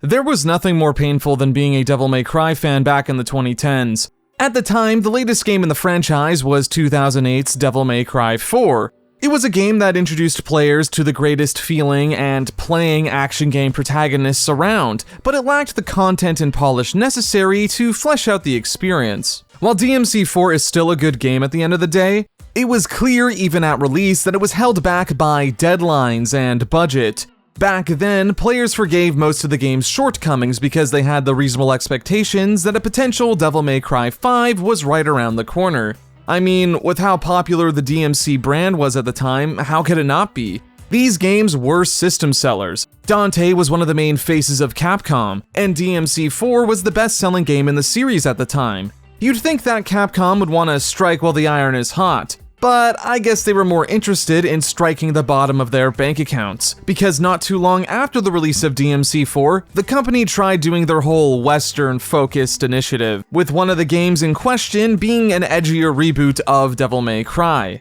There was nothing more painful than being a Devil May Cry fan back in the 2010s. At the time, the latest game in the franchise was 2008's Devil May Cry 4. It was a game that introduced players to the greatest feeling and playing action game protagonists around, but it lacked the content and polish necessary to flesh out the experience. While DMC4 is still a good game at the end of the day, it was clear even at release that it was held back by deadlines and budget. Back then, players forgave most of the game's shortcomings because they had the reasonable expectations that a potential Devil May Cry 5 was right around the corner. I mean, with how popular the DMC brand was at the time, how could it not be? These games were system sellers. Dante was one of the main faces of Capcom, and DMC4 was the best-selling game in the series at the time. You'd think that Capcom would want to strike while the iron is hot, but I guess they were more interested in striking the bottom of their bank accounts, because not too long after the release of DMC4, the company tried doing their whole Western-focused initiative, with one of the games in question being an edgier reboot of Devil May Cry.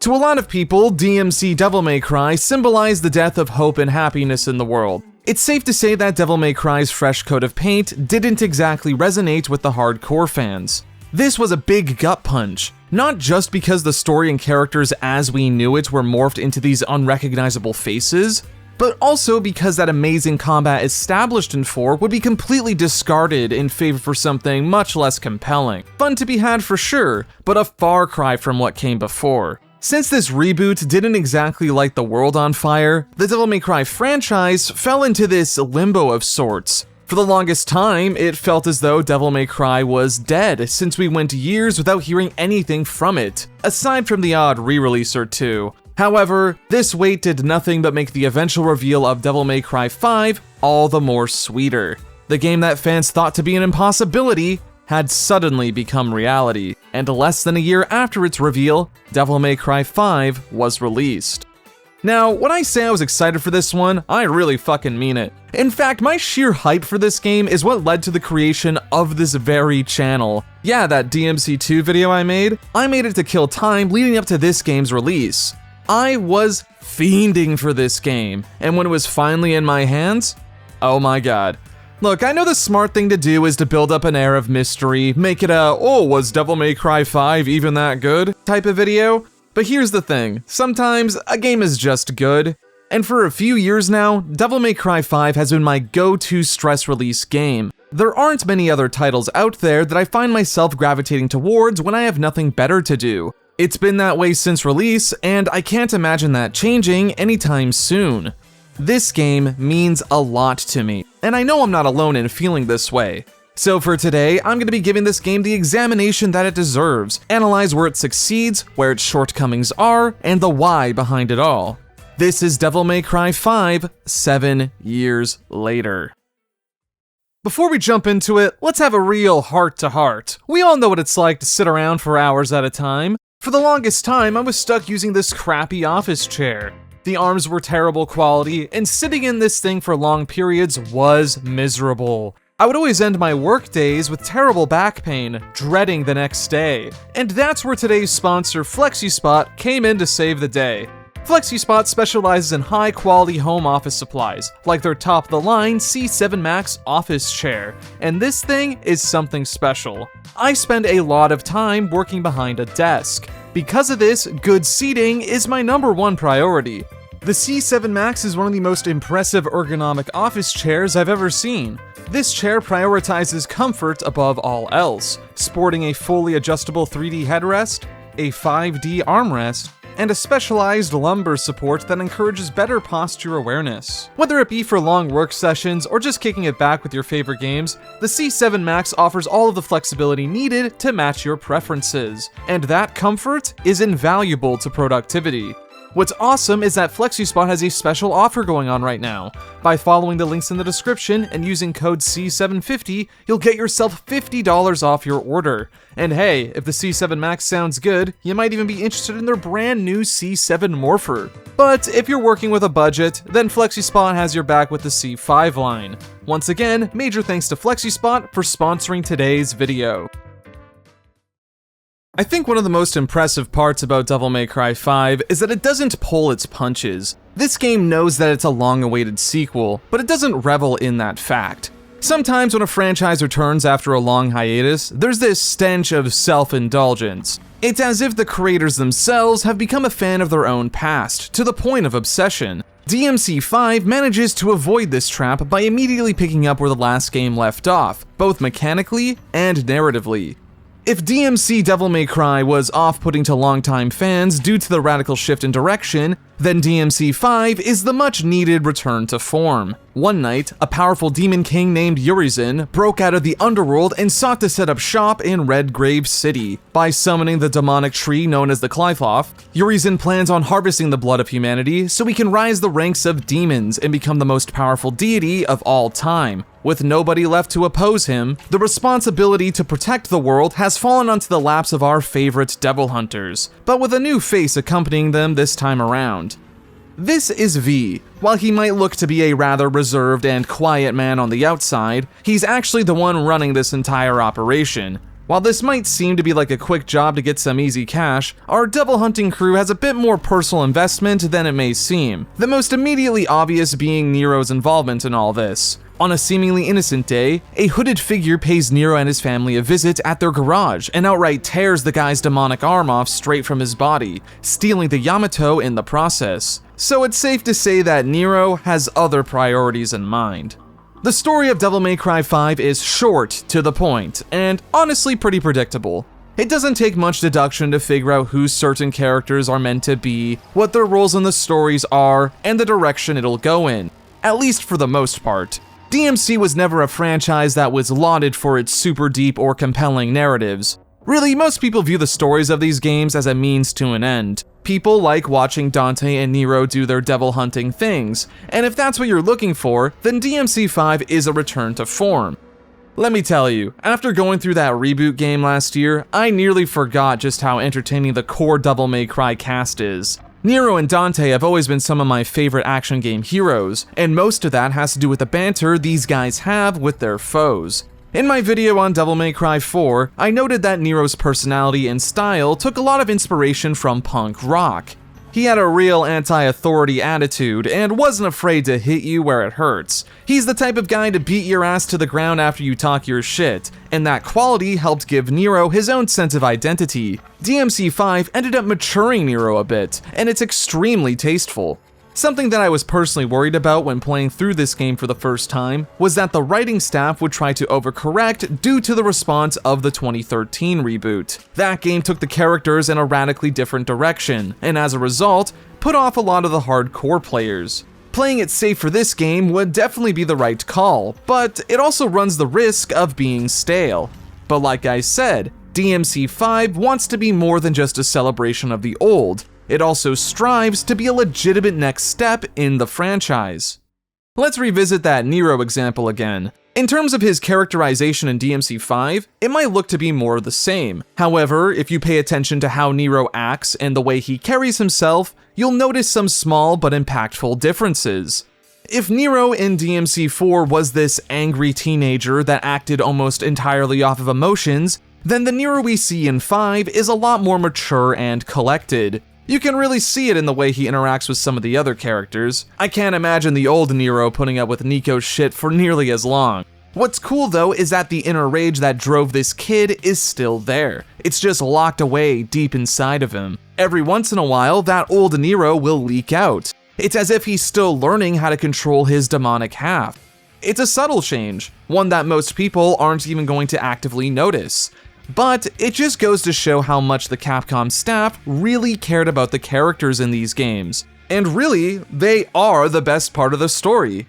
To a lot of people, DMC Devil May Cry symbolized the death of hope and happiness in the world. It's safe to say that Devil May Cry's fresh coat of paint didn't exactly resonate with the hardcore fans. This was a big gut punch, not just because the story and characters as we knew it were morphed into these unrecognizable faces, but also because that amazing combat established in 4 would be completely discarded in favor for something much less compelling. Fun to be had for sure, but a far cry from what came before. Since this reboot didn't exactly light the world on fire, the Devil May Cry franchise fell into this limbo of sorts. For the longest time, it felt as though Devil May Cry was dead, since we went years without hearing anything from it, aside from the odd re-release or two. However, this wait did nothing but make the eventual reveal of Devil May Cry 5 all the more sweeter. The game that fans thought to be an impossibility had suddenly become reality, and less than a year after its reveal, Devil May Cry 5 was released. Now, when I say I was excited for this one, I really fucking mean it. In fact, my sheer hype for this game is what led to the creation of this very channel. Yeah, that DMC2 video I made it to kill time leading up to this game's release. I was fiending for this game, and when it was finally in my hands, oh my god. Look, I know the smart thing to do is to build up an air of mystery, make it a, oh, was Devil May Cry 5 even that good type of video. But here's the thing, sometimes a game is just good, and for a few years now, Devil May Cry 5 has been my go-to stress release game. There aren't many other titles out there that I find myself gravitating towards when I have nothing better to do. It's been that way since release, and I can't imagine that changing anytime soon. This game means a lot to me, and I know I'm not alone in feeling this way. So for today, I'm going to be giving this game the examination that it deserves, analyze where it succeeds, where its shortcomings are, and the why behind it all. This is Devil May Cry 5, 7 years later. Before we jump into it, let's have a real heart-to-heart. We all know what it's like to sit around for hours at a time. For the longest time, I was stuck using this crappy office chair. The arms were terrible quality, and sitting in this thing for long periods was miserable. I would always end my work days with terrible back pain, dreading the next day. And that's where today's sponsor, FlexiSpot, came in to save the day. FlexiSpot specializes in high-quality home office supplies, like their top-of-the-line C7 Max office chair, and this thing is something special. I spend a lot of time working behind a desk. Because of this, good seating is my #1 priority. The C7 Max is one of the most impressive ergonomic office chairs I've ever seen. This chair prioritizes comfort above all else, sporting a fully adjustable 3D headrest, a 5D armrest, and a specialized lumbar support that encourages better posture awareness. Whether it be for long work sessions or just kicking it back with your favorite games, the C7 Max offers all of the flexibility needed to match your preferences, and that comfort is invaluable to productivity. What's awesome is that FlexiSpot has a special offer going on right now. By following the links in the description and using code C750, you'll get yourself $50 off your order. And hey, if the C7 Max sounds good, you might even be interested in their brand new C7 Morpher. But if you're working with a budget, then FlexiSpot has your back with the C5 line. Once again, major thanks to FlexiSpot for sponsoring today's video. I think one of the most impressive parts about Devil May Cry 5 is that it doesn't pull its punches. This game knows that it's a long-awaited sequel, but it doesn't revel in that fact. Sometimes when a franchise returns after a long hiatus, there's this stench of self-indulgence. It's as if the creators themselves have become a fan of their own past, to the point of obsession. DMC5 manages to avoid this trap by immediately picking up where the last game left off, both mechanically and narratively. If DMC Devil May Cry was off-putting to longtime fans due to the radical shift in direction, then DMC5 is the much-needed return to form. One night, a powerful demon king named Urizen broke out of the underworld and sought to set up shop in Redgrave City. By summoning the demonic tree known as the Qliphoth, Urizen plans on harvesting the blood of humanity so he can rise the ranks of demons and become the most powerful deity of all time. With nobody left to oppose him, the responsibility to protect the world has fallen onto the laps of our favorite devil hunters, but with a new face accompanying them this time around. This is V. While he might look to be a rather reserved and quiet man on the outside, he's actually the one running this entire operation. While this might seem to be like a quick job to get some easy cash, our devil hunting crew has a bit more personal investment than it may seem, the most immediately obvious being Nero's involvement in all this. On a seemingly innocent day, a hooded figure pays Nero and his family a visit at their garage and outright tears the guy's demonic arm off straight from his body, stealing the Yamato in the process. So it's safe to say that Nero has other priorities in mind. The story of Devil May Cry 5 is short, to the point, and honestly pretty predictable. It doesn't take much deduction to figure out who certain characters are meant to be, what their roles in the stories are, and the direction it'll go in, at least for the most part. DMC was never a franchise that was lauded for its super deep or compelling narratives. Really, most people view the stories of these games as a means to an end. People like watching Dante and Nero do their devil hunting things, and if that's what you're looking for, then DMC5 is a return to form. Let me tell you, after going through that reboot game last year, I nearly forgot just how entertaining the core Devil May Cry cast is. Nero and Dante have always been some of my favorite action game heroes, and most of that has to do with the banter these guys have with their foes. In my video on Devil May Cry 4, I noted that Nero's personality and style took a lot of inspiration from punk rock. He had a real anti-authority attitude and wasn't afraid to hit you where it hurts. He's the type of guy to beat your ass to the ground after you talk your shit, and that quality helped give Nero his own sense of identity. DMC5 ended up maturing Nero a bit, and it's extremely tasteful. Something that I was personally worried about when playing through this game for the first time was that the writing staff would try to overcorrect due to the response of the 2013 reboot. That game took the characters in a radically different direction, and as a result, put off a lot of the hardcore players. Playing it safe for this game would definitely be the right call, but it also runs the risk of being stale. But like I said, DMC5 wants to be more than just a celebration of the old. It also strives to be a legitimate next step in the franchise. Let's revisit that Nero example again. In terms of his characterization in DMC5, it might look to be more of the same. However, if you pay attention to how Nero acts and the way he carries himself, you'll notice some small but impactful differences. If Nero in DMC4 was this angry teenager that acted almost entirely off of emotions, then the Nero we see in 5 is a lot more mature and collected. You can really see it in the way he interacts with some of the other characters. I can't imagine the old Nero putting up with Nico's shit for nearly as long. What's cool though is that the inner rage that drove this kid is still there. It's just locked away deep inside of him. Every once in a while, that old Nero will leak out. It's as if he's still learning how to control his demonic half. It's a subtle change, one that most people aren't even going to actively notice. But it just goes to show how much the Capcom staff really cared about the characters in these games. And really, they are the best part of the story.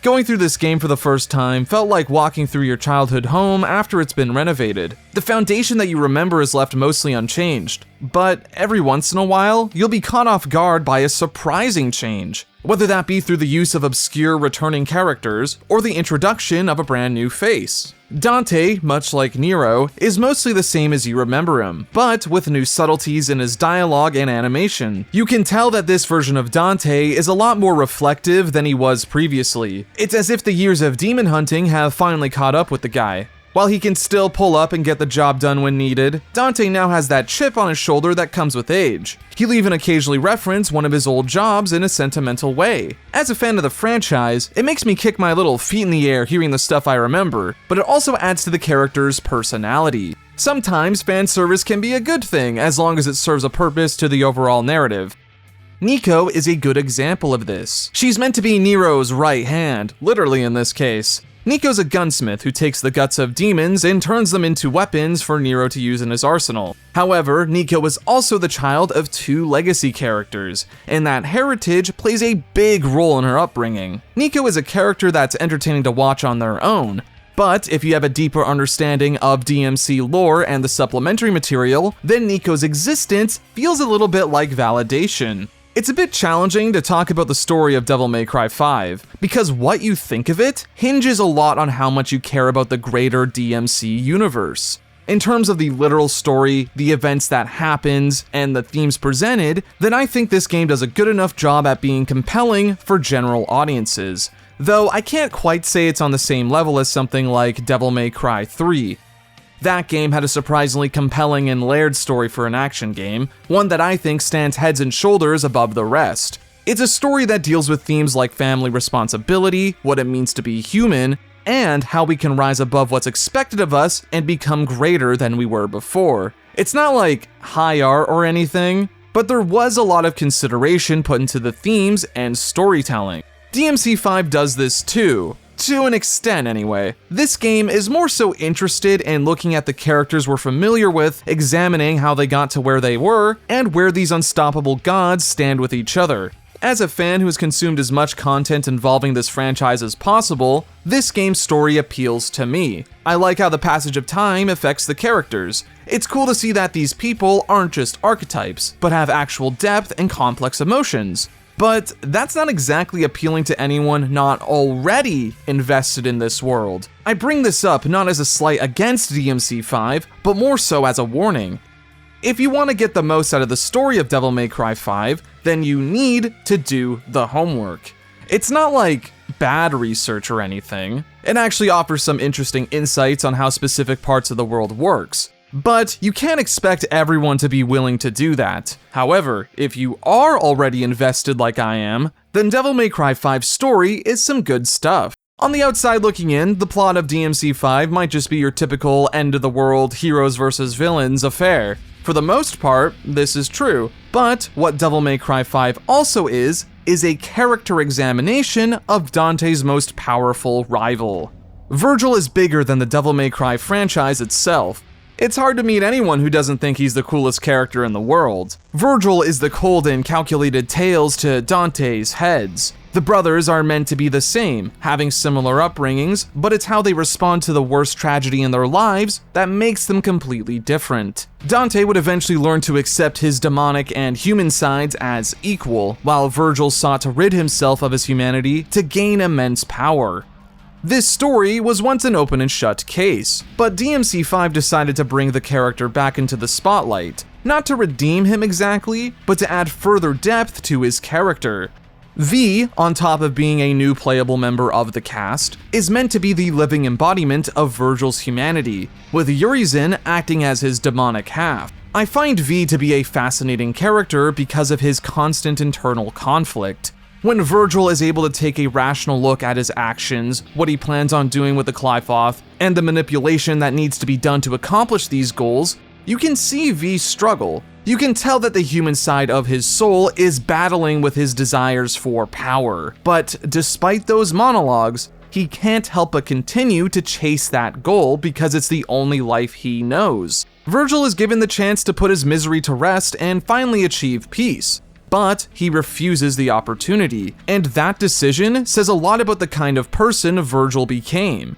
Going through this game for the first time felt like walking through your childhood home after it's been renovated. The foundation that you remember is left mostly unchanged, but every once in a while, you'll be caught off guard by a surprising change. Whether that be through the use of obscure returning characters, or the introduction of a brand new face. Dante, much like Nero, is mostly the same as you remember him, but with new subtleties in his dialogue and animation. You can tell that this version of Dante is a lot more reflective than he was previously. It's as if the years of demon hunting have finally caught up with the guy. While he can still pull up and get the job done when needed, Dante now has that chip on his shoulder that comes with age. He'll even occasionally reference one of his old jobs in a sentimental way. As a fan of the franchise, it makes me kick my little feet in the air hearing the stuff I remember, but it also adds to the character's personality. Sometimes fan service can be a good thing as long as it serves a purpose to the overall narrative. Nico is a good example of this. She's meant to be Nero's right hand, literally in this case. Nico's a gunsmith who takes the guts of demons and turns them into weapons for Nero to use in his arsenal. However, Nico is also the child of two legacy characters, and that heritage plays a big role in her upbringing. Nico is a character that's entertaining to watch on their own, but if you have a deeper understanding of DMC lore and the supplementary material, then Nico's existence feels a little bit like validation. It's a bit challenging to talk about the story of Devil May Cry 5, because what you think of it hinges a lot on how much you care about the greater DMC universe. In terms of the literal story, the events that happens, and the themes presented, then I think this game does a good enough job at being compelling for general audiences. Though I can't quite say it's on the same level as something like Devil May Cry 3. That game had a surprisingly compelling and layered story for an action game, one that I think stands heads and shoulders above the rest. It's a story that deals with themes like family responsibility, what it means to be human, and how we can rise above what's expected of us and become greater than we were before. It's not like high art or anything, but there was a lot of consideration put into the themes and storytelling. DMC5 does this too. To an extent, anyway. This game is more so interested in looking at the characters we're familiar with, examining how they got to where they were, and where these unstoppable gods stand with each other. As a fan who has consumed as much content involving this franchise as possible, this game's story appeals to me. I like how the passage of time affects the characters. It's cool to see that these people aren't just archetypes, but have actual depth and complex emotions. But that's not exactly appealing to anyone not already invested in this world. I bring this up not as a slight against DMC5, but more so as a warning. If you want to get the most out of the story of Devil May Cry 5, then you need to do the homework. It's not like bad research or anything. It actually offers some interesting insights on how specific parts of the world works. But you can't expect everyone to be willing to do that. However, if you are already invested like I am, then Devil May Cry 5's story is some good stuff. On the outside looking in, the plot of DMC5 might just be your typical end-of-the-world heroes versus villains affair. For the most part, this is true, but what Devil May Cry 5 also is a character examination of Dante's most powerful rival. Virgil is bigger than the Devil May Cry franchise itself. It's hard to meet anyone who doesn't think he's the coolest character in the world. Virgil is the cold and calculated tails to Dante's heads. The brothers are meant to be the same, having similar upbringings, but it's how they respond to the worst tragedy in their lives that makes them completely different. Dante would eventually learn to accept his demonic and human sides as equal, while Virgil sought to rid himself of his humanity to gain immense power. This story was once an open and shut case, but DMC5 decided to bring the character back into the spotlight, not to redeem him exactly, but to add further depth to his character. V, on top of being a new playable member of the cast, is meant to be the living embodiment of Virgil's humanity, with Urizen acting as his demonic half. I find V to be a fascinating character because of his constant internal conflict. When Virgil is able to take a rational look at his actions, what he plans on doing with the Qliphoth, and the manipulation that needs to be done to accomplish these goals, you can see V struggle. You can tell that the human side of his soul is battling with his desires for power, but despite those monologues, he can't help but continue to chase that goal because it's the only life he knows. Virgil is given the chance to put his misery to rest and finally achieve peace. But he refuses the opportunity, and that decision says a lot about the kind of person Virgil became.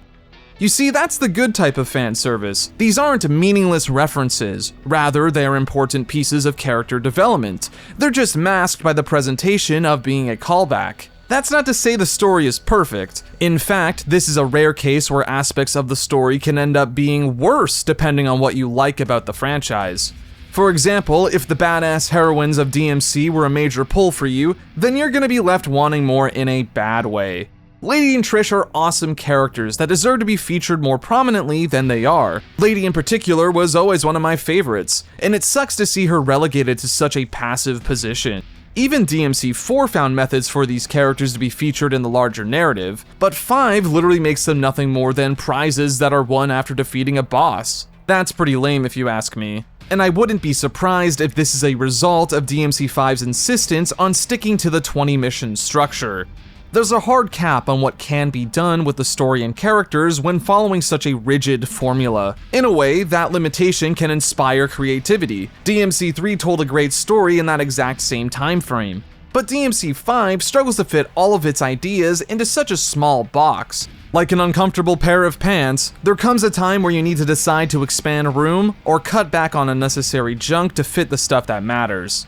You see, that's the good type of fan service. These aren't meaningless references, rather they are important pieces of character development. They're just masked by the presentation of being a callback. That's not to say the story is perfect. In fact, this is a rare case where aspects of the story can end up being worse depending on what you like about the franchise. For example, if the badass heroines of DMC were a major pull for you, then you're gonna be left wanting more in a bad way. Lady and Trish are awesome characters that deserve to be featured more prominently than they are. Lady in particular was always one of my favorites, and it sucks to see her relegated to such a passive position. Even DMC4 found methods for these characters to be featured in the larger narrative, but 5 literally makes them nothing more than prizes that are won after defeating a boss. That's pretty lame if you ask me. And I wouldn't be surprised if this is a result of DMC5's insistence on sticking to the 20 mission structure. There's a hard cap on what can be done with the story and characters when following such a rigid formula. In a way, that limitation can inspire creativity. DMC3 told a great story in that exact same time frame. But DMC5 struggles to fit all of its ideas into such a small box. Like an uncomfortable pair of pants, there comes a time where you need to decide to expand room or cut back on unnecessary junk to fit the stuff that matters.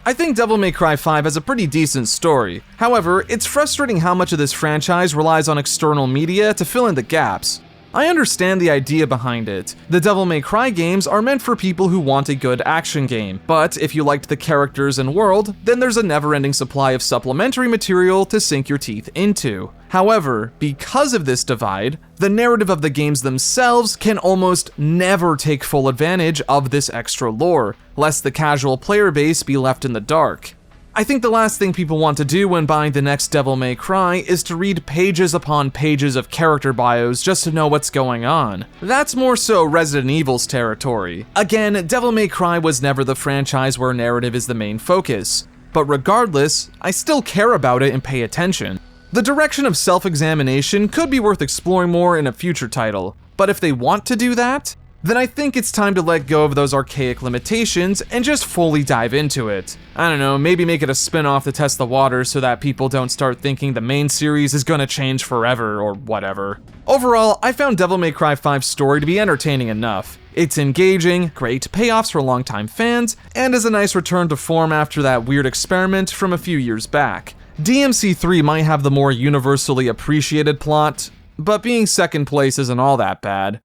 I think Devil May Cry 5 has a pretty decent story. However, it's frustrating how much of this franchise relies on external media to fill in the gaps. I understand the idea behind it. The Devil May Cry games are meant for people who want a good action game, but if you liked the characters and world, then there's a never-ending supply of supplementary material to sink your teeth into. However, because of this divide, the narrative of the games themselves can almost never take full advantage of this extra lore, lest the casual player base be left in the dark. I think the last thing people want to do when buying the next Devil May Cry is to read pages upon pages of character bios just to know what's going on. That's more so Resident Evil's territory. Again, Devil May Cry was never the franchise where narrative is the main focus, but regardless, I still care about it and pay attention. The direction of self-examination could be worth exploring more in a future title, but if they want to do that, then I think it's time to let go of those archaic limitations and just fully dive into it. I don't know, maybe make it a spin-off to test the waters so that people don't start thinking the main series is gonna change forever or whatever. Overall, I found Devil May Cry 5's story to be entertaining enough. It's engaging, great payoffs for longtime fans, and is a nice return to form after that weird experiment from a few years back. DMC3 might have the more universally appreciated plot, but being second place isn't all that bad.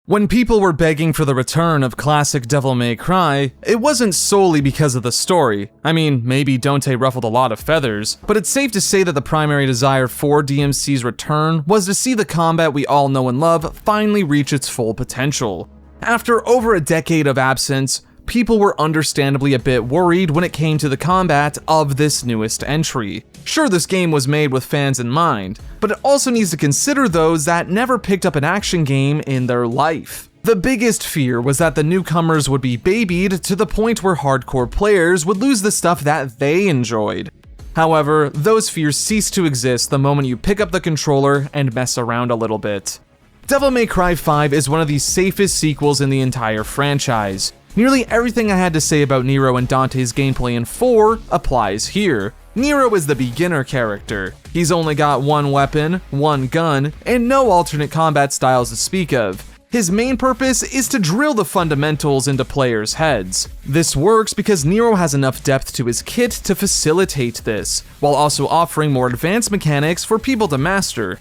When people were begging for the return of classic Devil May Cry, it wasn't solely because of the story. I mean, maybe Dante ruffled a lot of feathers, but it's safe to say that the primary desire for DMC's return was to see the combat we all know and love finally reach its full potential. After over a decade of absence, people were understandably a bit worried when it came to the combat of this newest entry. Sure, this game was made with fans in mind, but it also needs to consider those that never picked up an action game in their life. The biggest fear was that the newcomers would be babied to the point where hardcore players would lose the stuff that they enjoyed. However, those fears cease to exist the moment you pick up the controller and mess around a little bit. Devil May Cry 5 is one of the safest sequels in the entire franchise. Nearly everything I had to say about Nero and Dante's gameplay in 4 applies here. Nero is the beginner character. He's only got one weapon, one gun, and no alternate combat styles to speak of. His main purpose is to drill the fundamentals into players' heads. This works because Nero has enough depth to his kit to facilitate this, while also offering more advanced mechanics for people to master.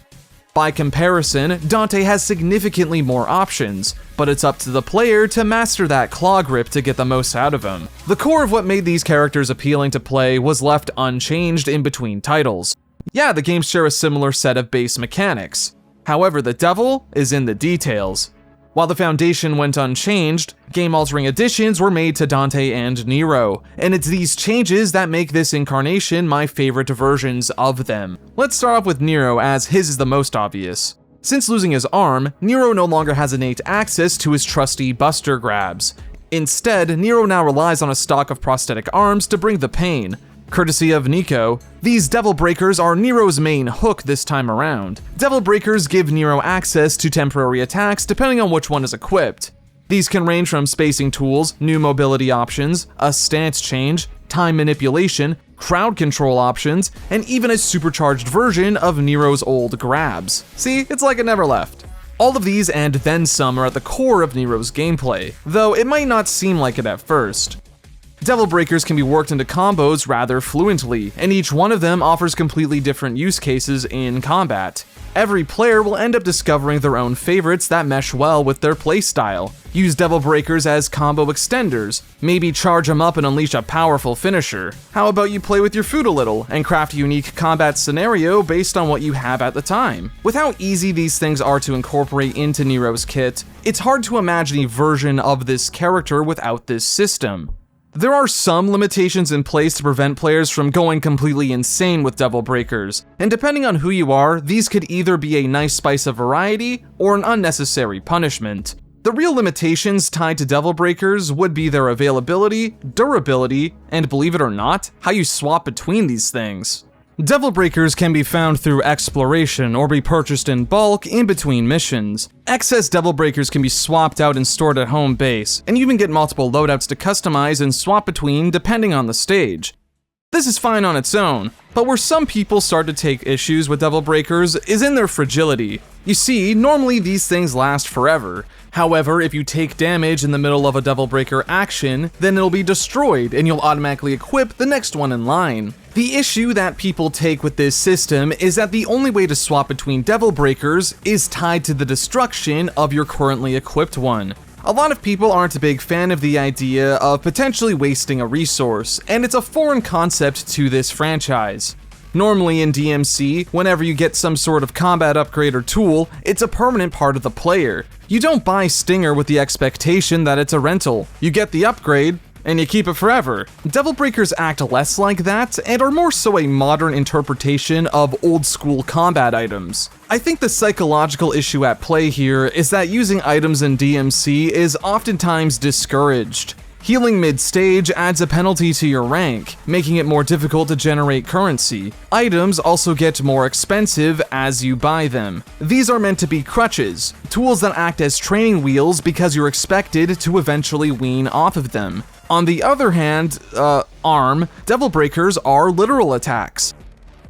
By comparison, Dante has significantly more options, but it's up to the player to master that claw grip to get the most out of him. The core of what made these characters appealing to play was left unchanged in between titles. Yeah, the games share a similar set of base mechanics. However, the devil is in the details. While the foundation went unchanged, game-altering additions were made to Dante and Nero, and it's these changes that make this incarnation my favorite versions of them. Let's start off with Nero, as his is the most obvious. Since losing his arm, Nero no longer has innate access to his trusty buster grabs. Instead, Nero now relies on a stock of prosthetic arms to bring the pain. Courtesy of Nico, these Devil Breakers are Nero's main hook this time around. Devil Breakers give Nero access to temporary attacks depending on which one is equipped. These can range from spacing tools, new mobility options, a stance change, time manipulation, crowd control options, and even a supercharged version of Nero's old grabs. See, it's like it never left. All of these and then some are at the core of Nero's gameplay, though it might not seem like it at first. Devil Breakers can be worked into combos rather fluently, and each one of them offers completely different use cases in combat. Every player will end up discovering their own favorites that mesh well with their playstyle. Use Devil Breakers as combo extenders, maybe charge them up and unleash a powerful finisher. How about you play with your food a little and craft a unique combat scenario based on what you have at the time? With how easy these things are to incorporate into Nero's kit, it's hard to imagine a version of this character without this system. There are some limitations in place to prevent players from going completely insane with Devil Breakers, and depending on who you are, these could either be a nice spice of variety or an unnecessary punishment. The real limitations tied to Devil Breakers would be their availability, durability, and believe it or not, how you swap between these things. Devil Breakers can be found through exploration or be purchased in bulk in between missions. Excess Devil Breakers can be swapped out and stored at home base, and you even get multiple loadouts to customize and swap between depending on the stage. This is fine on its own, but where some people start to take issues with Devil Breakers is in their fragility. You see, normally these things last forever. However, if you take damage in the middle of a Devil Breaker action, then it'll be destroyed and you'll automatically equip the next one in line. The issue that people take with this system is that the only way to swap between Devil Breakers is tied to the destruction of your currently equipped one. A lot of people aren't a big fan of the idea of potentially wasting a resource, and it's a foreign concept to this franchise. Normally in DMC, whenever you get some sort of combat upgrade or tool, it's a permanent part of the player. You don't buy Stinger with the expectation that it's a rental. You get the upgrade, and you keep it forever. Devil Breakers act less like that, and are more so a modern interpretation of old-school combat items. I think the psychological issue at play here is that using items in DMC is oftentimes discouraged. Healing mid-stage adds a penalty to your rank, making it more difficult to generate currency. Items also get more expensive as you buy them. These are meant to be crutches, tools that act as training wheels because you're expected to eventually wean off of them. On the other hand, Devil Breakers are literal attacks.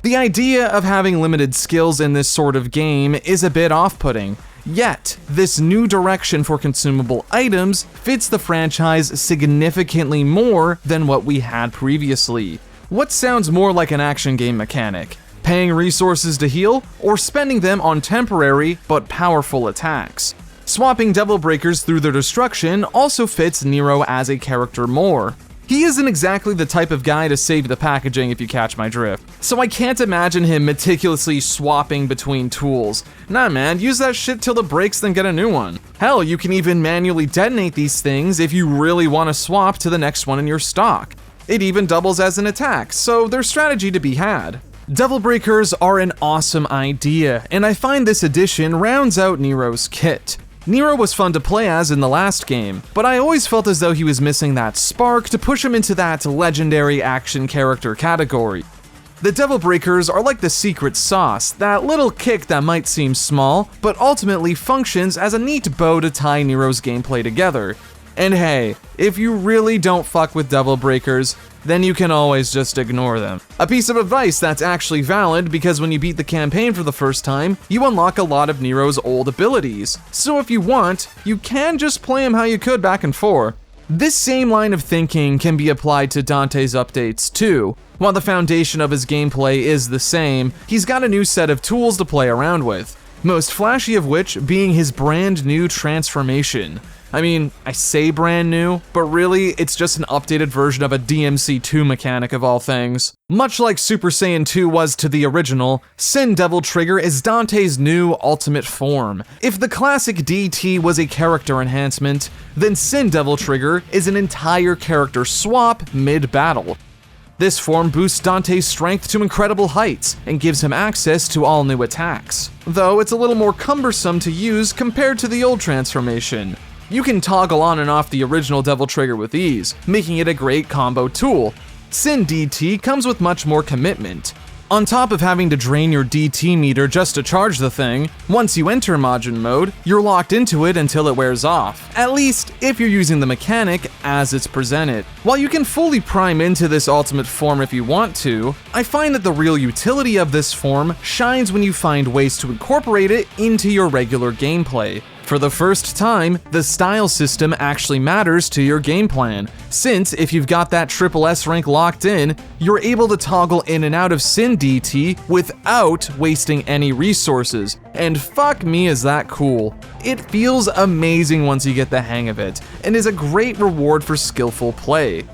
The idea of having limited skills in this sort of game is a bit off-putting. Yet, this new direction for consumable items fits the franchise significantly more than what we had previously. What sounds more like an action game mechanic? Paying resources to heal, or spending them on temporary but powerful attacks? Swapping Devil Breakers through their destruction also fits Nero as a character more. He isn't exactly the type of guy to save the packaging if you catch my drift, so I can't imagine him meticulously swapping between tools. Nah man, use that shit till it breaks then get a new one. Hell, you can even manually detonate these things if you really want to swap to the next one in your stock. It even doubles as an attack, so there's strategy to be had. Devil Breakers are an awesome idea, and I find this addition rounds out Nero's kit. Nero was fun to play as in the last game, but I always felt as though he was missing that spark to push him into that legendary action character category. The Devil Breakers are like the secret sauce, that little kick that might seem small, but ultimately functions as a neat bow to tie Nero's gameplay together. And hey, if you really don't fuck with Devil Breakers, then you can always just ignore them. A piece of advice that's actually valid because when you beat the campaign for the first time, you unlock a lot of Nero's old abilities. So if you want, you can just play him how you could back in 4. This same line of thinking can be applied to Dante's updates too. While the foundation of his gameplay is the same, he's got a new set of tools to play around with, most flashy of which being his brand new transformation. I mean, I say brand new, but really, it's just an updated version of a DMC2 mechanic of all things. Much like Super Saiyan 2 was to the original, Sin Devil Trigger is Dante's new ultimate form. If the classic DT was a character enhancement, then Sin Devil Trigger is an entire character swap mid-battle. This form boosts Dante's strength to incredible heights and gives him access to all new attacks, though it's a little more cumbersome to use compared to the old transformation. You can toggle on and off the original Devil Trigger with ease, making it a great combo tool. Sin DT comes with much more commitment. On top of having to drain your DT meter just to charge the thing, once you enter Majin mode, you're locked into it until it wears off, at least if you're using the mechanic as it's presented. While you can fully prime into this ultimate form if you want to, I find that the real utility of this form shines when you find ways to incorporate it into your regular gameplay. For the first time, the style system actually matters to your game plan, since if you've got that triple S rank locked in, you're able to toggle in and out of Sin DT without wasting any resources, and fuck me is that cool. It feels amazing once you get the hang of it, and is a great reward for skillful play.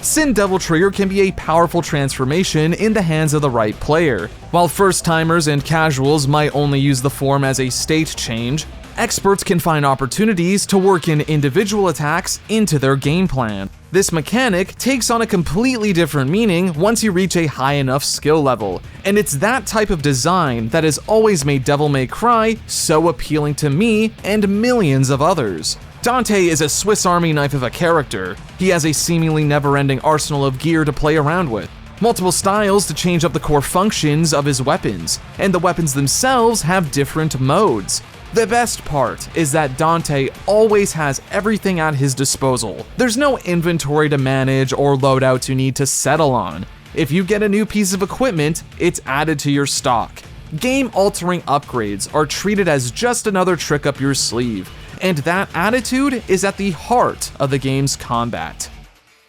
Sin Devil Trigger can be a powerful transformation in the hands of the right player. While first-timers and casuals might only use the form as a state change, experts can find opportunities to work in individual attacks into their game plan. This mechanic takes on a completely different meaning once you reach a high enough skill level, and it's that type of design that has always made Devil May Cry so appealing to me and millions of others. Dante is a Swiss Army knife of a character. He has a seemingly never-ending arsenal of gear to play around with, multiple styles to change up the core functions of his weapons, and the weapons themselves have different modes. The best part is that Dante always has everything at his disposal. There's no inventory to manage or loadout you need to settle on. If you get a new piece of equipment, it's added to your stock. Game-altering upgrades are treated as just another trick up your sleeve, and that attitude is at the heart of the game's combat.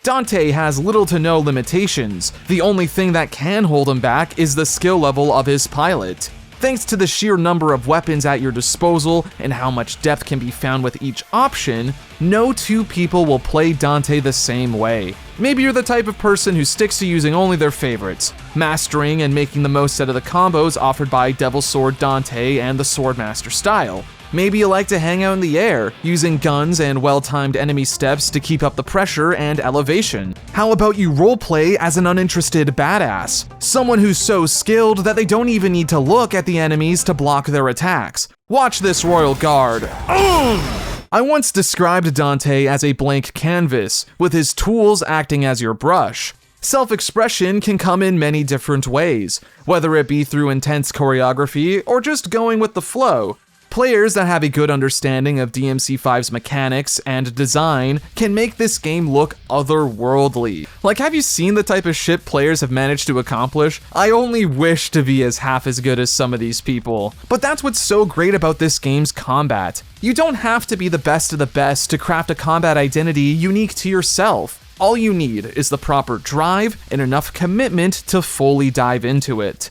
Dante has little to no limitations. The only thing that can hold him back is the skill level of his pilot. Thanks to the sheer number of weapons at your disposal and how much depth can be found with each option, no two people will play Dante the same way. Maybe you're the type of person who sticks to using only their favorites, mastering and making the most out of the combos offered by Devil Sword Dante and the Swordmaster style. Maybe you like to hang out in the air, using guns and well-timed enemy steps to keep up the pressure and elevation. How about you roleplay as an uninterested badass? Someone who's so skilled that they don't even need to look at the enemies to block their attacks. Watch this Royal Guard. I once described Dante as a blank canvas, with his tools acting as your brush. Self-expression can come in many different ways, whether it be through intense choreography or just going with the flow. Players that have a good understanding of DMC5's mechanics and design can make this game look otherworldly. Like, have you seen the type of shit players have managed to accomplish? I only wish to be half as good as some of these people. But that's what's so great about this game's combat. You don't have to be the best of the best to craft a combat identity unique to yourself. All you need is the proper drive and enough commitment to fully dive into it.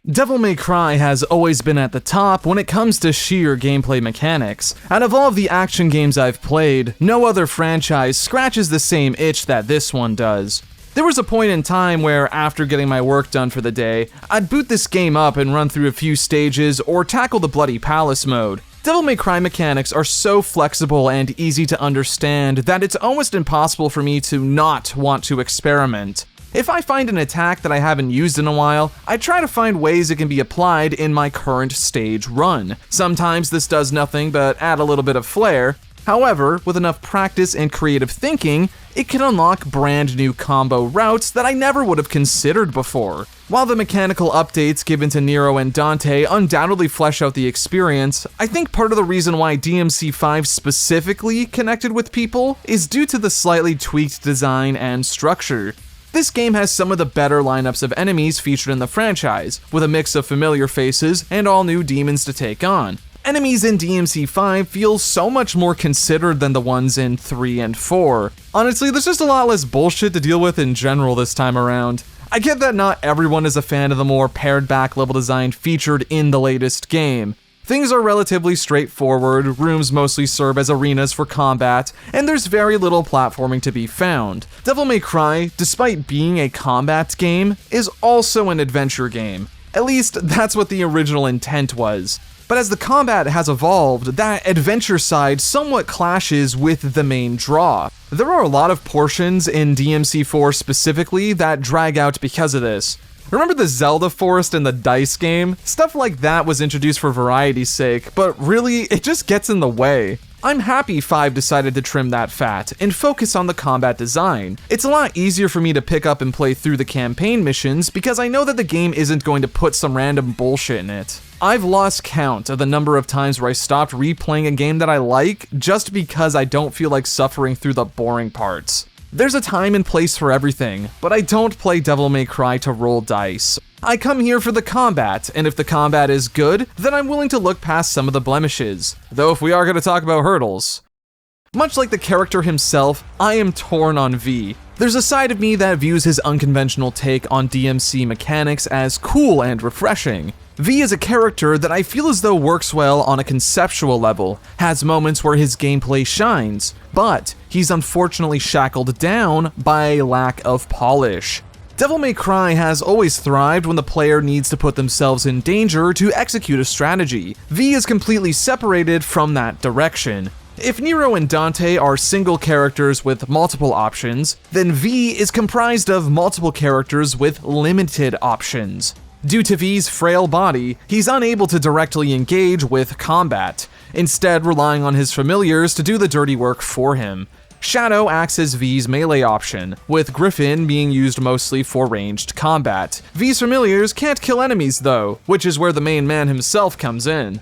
Devil May Cry has always been at the top when it comes to sheer gameplay mechanics. Out of all of the action games I've played, no other franchise scratches the same itch that this one does. There was a point in time where, after getting my work done for the day, I'd boot this game up and run through a few stages or tackle the Bloody Palace mode. Devil May Cry mechanics are so flexible and easy to understand that it's almost impossible for me to not want to experiment. If I find an attack that I haven't used in a while, I try to find ways it can be applied in my current stage run. Sometimes this does nothing but add a little bit of flair. However, with enough practice and creative thinking, it can unlock brand new combo routes that I never would have considered before. While the mechanical updates given to Nero and Dante undoubtedly flesh out the experience, I think part of the reason why DMC5 specifically connected with people is due to the slightly tweaked design and structure. This game has some of the better lineups of enemies featured in the franchise, with a mix of familiar faces and all new demons to take on. Enemies in DMC5 feel so much more considered than the ones in 3 and 4. Honestly, there's just a lot less bullshit to deal with in general this time around. I get that not everyone is a fan of the more pared back level design featured in the latest game. Things are relatively straightforward, rooms mostly serve as arenas for combat, and there's very little platforming to be found. Devil May Cry, despite being a combat game, is also an adventure game. At least, that's what the original intent was. But as the combat has evolved, that adventure side somewhat clashes with the main draw. There are a lot of portions in DMC4 specifically that drag out because of this. Remember the Zelda forest in the DICE game? Stuff like that was introduced for variety's sake, but really, it just gets in the way. I'm happy 5 decided to trim that fat and focus on the combat design. It's a lot easier for me to pick up and play through the campaign missions because I know that the game isn't going to put some random bullshit in it. I've lost count of the number of times where I stopped replaying a game that I like just because I don't feel like suffering through the boring parts. There's a time and place for everything, but I don't play Devil May Cry to roll dice. I come here for the combat, and if the combat is good, then I'm willing to look past some of the blemishes. Though if we are going to talk about hurdles. Much like the character himself, I am torn on V. There's a side of me that views his unconventional take on DMC mechanics as cool and refreshing. V is a character that I feel as though works well on a conceptual level, has moments where his gameplay shines, but he's unfortunately shackled down by a lack of polish. Devil May Cry has always thrived when the player needs to put themselves in danger to execute a strategy. V is completely separated from that direction. If Nero and Dante are single characters with multiple options, then V is comprised of multiple characters with limited options. Due to V's frail body, he's unable to directly engage with combat, instead relying on his familiars to do the dirty work for him. Shadow acts as V's melee option, with Griffin being used mostly for ranged combat. V's familiars can't kill enemies though, which is where the main man himself comes in.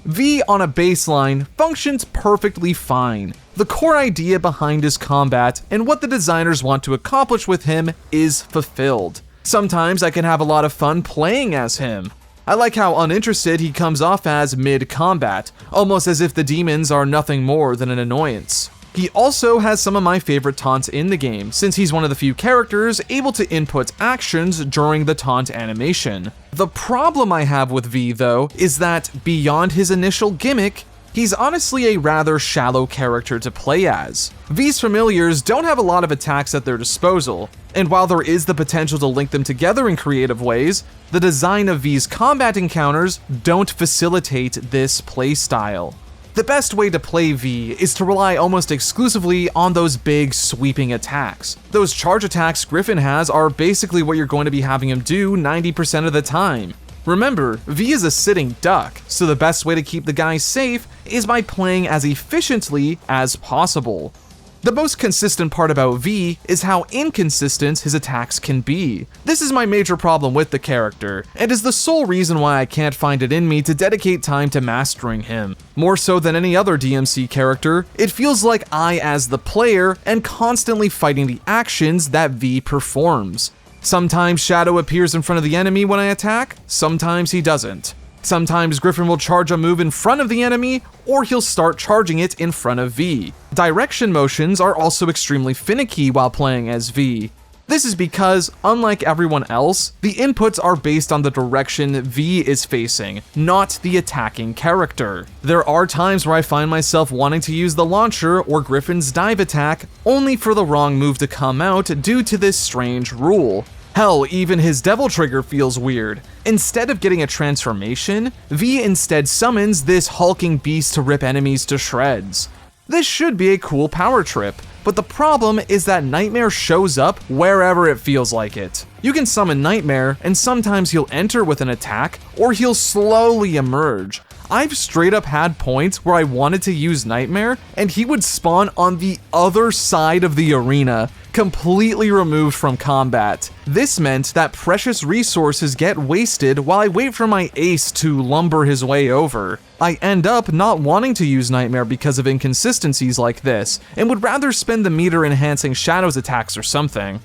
V on a baseline functions perfectly fine. The core idea behind his combat and what the designers want to accomplish with him is fulfilled. Sometimes I can have a lot of fun playing as him. I like how uninterested he comes off as mid-combat, almost as if the demons are nothing more than an annoyance. He also has some of my favorite taunts in the game, since he's one of the few characters able to input actions during the taunt animation. The problem I have with V, though, is that beyond his initial gimmick, he's honestly a rather shallow character to play as. V's familiars don't have a lot of attacks at their disposal, and while there is the potential to link them together in creative ways, the design of V's combat encounters don't facilitate this playstyle. The best way to play V is to rely almost exclusively on those big sweeping attacks. Those charge attacks Griffin has are basically what you're going to be having him do 90% of the time. Remember, V is a sitting duck, so the best way to keep the guy safe is by playing as efficiently as possible. The most consistent part about V is how inconsistent his attacks can be. This is my major problem with the character, and is the sole reason why I can't find it in me to dedicate time to mastering him. More so than any other DMC character, it feels like I, as the player, am constantly fighting the actions that V performs. Sometimes Shadow appears in front of the enemy when I attack, sometimes he doesn't. Sometimes Griffin will charge a move in front of the enemy, or he'll start charging it in front of V. Direction motions are also extremely finicky while playing as V. This is because, unlike everyone else, the inputs are based on the direction V is facing, not the attacking character. There are times where I find myself wanting to use the launcher or Griffin's dive attack, only for the wrong move to come out due to this strange rule. Hell, even his devil trigger feels weird. Instead of getting a transformation, V instead summons this hulking beast to rip enemies to shreds. This should be a cool power trip, but the problem is that Nightmare shows up wherever it feels like it. You can summon Nightmare, and sometimes he'll enter with an attack, or he'll slowly emerge. I've straight up had points where I wanted to use Nightmare, and he would spawn on the other side of the arena, completely removed from combat. This meant that precious resources get wasted while I wait for my ace to lumber his way over. I end up not wanting to use Nightmare because of inconsistencies like this, and would rather spend the meter enhancing Shadow's attacks or something.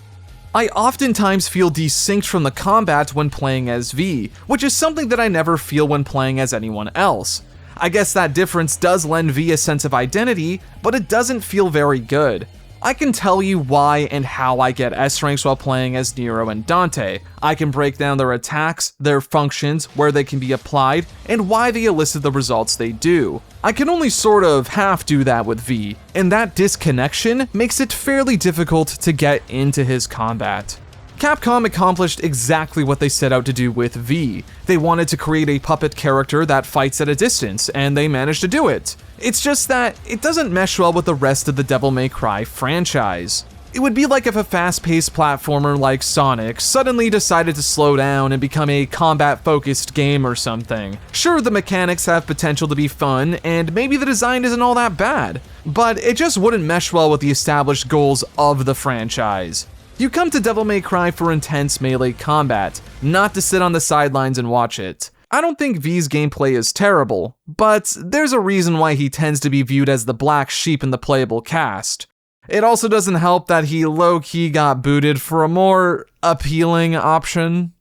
I oftentimes feel desynced from the combat when playing as V, which is something that I never feel when playing as anyone else. I guess that difference does lend V a sense of identity, but it doesn't feel very good. I can tell you why and how I get S ranks while playing as Nero and Dante. I can break down their attacks, their functions, where they can be applied, and why they elicit the results they do. I can only sort of half do that with V, and that disconnection makes it fairly difficult to get into his combat. Capcom accomplished exactly what they set out to do with V. They wanted to create a puppet character that fights at a distance, and they managed to do it. It's just that it doesn't mesh well with the rest of the Devil May Cry franchise. It would be like if a fast-paced platformer like Sonic suddenly decided to slow down and become a combat-focused game or something. Sure, the mechanics have potential to be fun, and maybe the design isn't all that bad, but it just wouldn't mesh well with the established goals of the franchise. You come to Devil May Cry for intense melee combat, not to sit on the sidelines and watch it. I don't think V's gameplay is terrible, but there's a reason why he tends to be viewed as the black sheep in the playable cast. It also doesn't help that he low-key got booted for a more appealing option.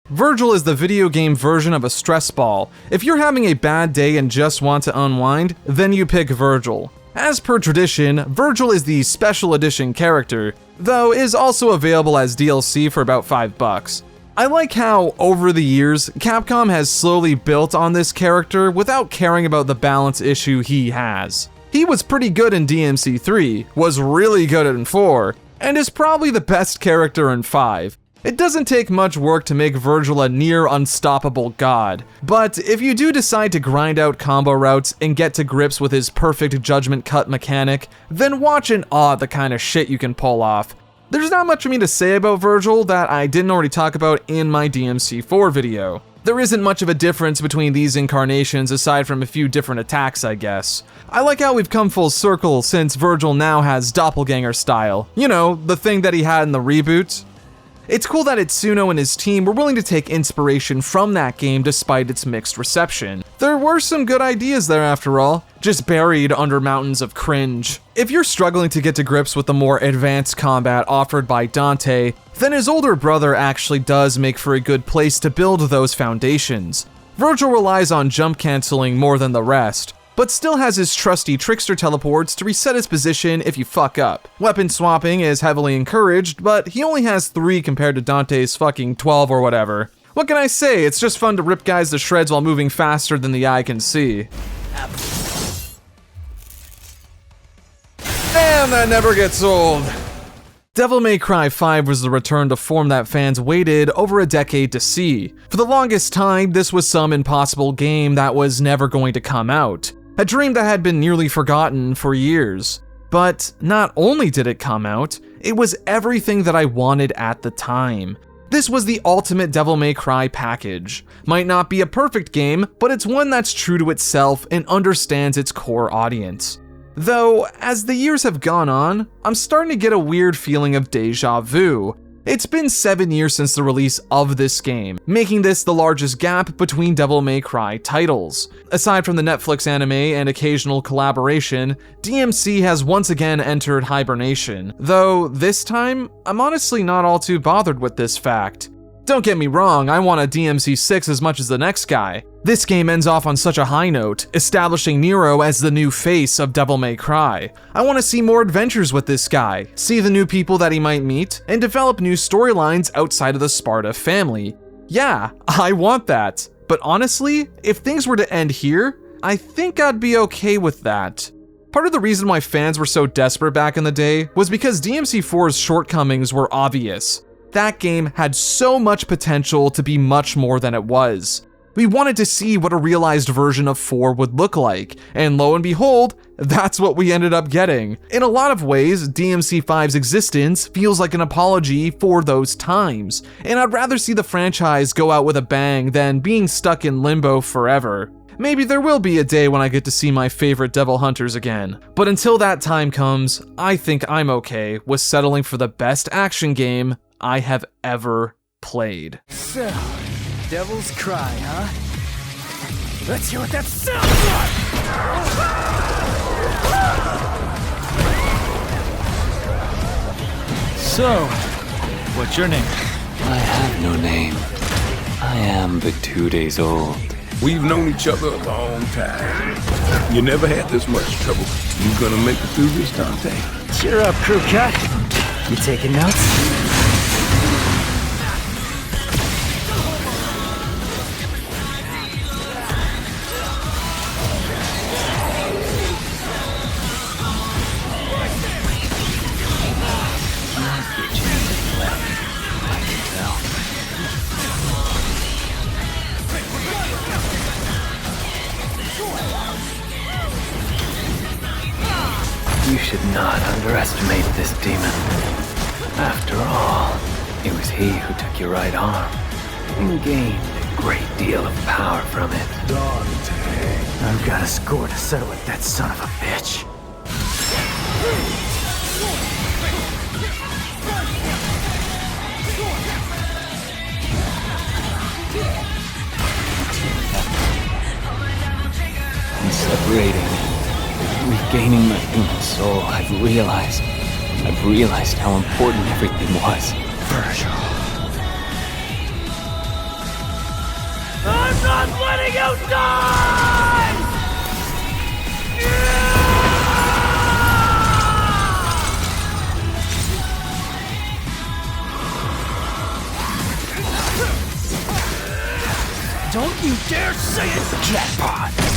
Virgil is the video game version of a stress ball. If you're having a bad day and just want to unwind, then you pick Virgil. As per tradition, Virgil is the special edition character, though is also available as DLC for about $5. I like how, over the years, Capcom has slowly built on this character without caring about the balance issue he has. He was pretty good in DMC 3, was really good in 4, and is probably the best character in 5. It doesn't take much work to make Virgil a near unstoppable god, but if you do decide to grind out combo routes and get to grips with his perfect judgment cut mechanic, then watch and awe at the kind of shit you can pull off. There's not much for me to say about Virgil that I didn't already talk about in my DMC4 video. There isn't much of a difference between these incarnations aside from a few different attacks, I guess. I like how we've come full circle since Virgil now has doppelganger style. You know, the thing that he had in the reboot. It's cool that Itsuno and his team were willing to take inspiration from that game despite its mixed reception. There were some good ideas there after all, just buried under mountains of cringe. If you're struggling to get to grips with the more advanced combat offered by Dante, then his older brother actually does make for a good place to build those foundations. Virgil relies on jump canceling more than the rest, but still has his trusty trickster teleports to reset his position if you fuck up. Weapon swapping is heavily encouraged, but he only has 3 compared to Dante's fucking 12 or whatever. What can I say, it's just fun to rip guys to shreds while moving faster than the eye can see. Damn, that never gets old! Devil May Cry 5 was the return to form that fans waited over a decade to see. For the longest time, this was some impossible game that was never going to come out. A dream that had been nearly forgotten for years. But not only did it come out, it was everything that I wanted at the time. This was the ultimate Devil May Cry package. Might not be a perfect game, but it's one that's true to itself and understands its core audience. Though, as the years have gone on, I'm starting to get a weird feeling of deja vu. It's been 7 years since the release of this game, making this the largest gap between Devil May Cry titles. Aside from the Netflix anime and occasional collaboration, DMC has once again entered hibernation, though this time, I'm honestly not all too bothered with this fact. Don't get me wrong, I want a DMC 6 as much as the next guy. This game ends off on such a high note, establishing Nero as the new face of Devil May Cry. I want to see more adventures with this guy, see the new people that he might meet, and develop new storylines outside of the Sparta family. Yeah, I want that. But honestly, if things were to end here, I think I'd be okay with that. Part of the reason why fans were so desperate back in the day was because DMC4's shortcomings were obvious. That game had so much potential to be much more than it was. We wanted to see what a realized version of 4 would look like, and lo and behold, that's what we ended up getting. In a lot of ways, DMC5's existence feels like an apology for those times, and I'd rather see the franchise go out with a bang than being stuck in limbo forever. Maybe there will be a day when I get to see my favorite Devil Hunters again, but until that time comes, I think I'm okay with settling for the best action game I have ever played. So, Devil's Cry, huh? Let's hear what that sounds like! So, what's your name? I have no name. I am but 2 days old. We've known each other a long time. You never had this much trouble. You gonna make it through this, Dante? Cheer up, crew cut. You taking notes? You should not underestimate this demon. After all, it was he who took your right arm and gained a great deal of power from it. Dante. I've got a score to settle with that son of a bitch. And separating regaining my human soul, I've realized how important everything was. I'm not letting you die! Don't you dare say it! Jackpot!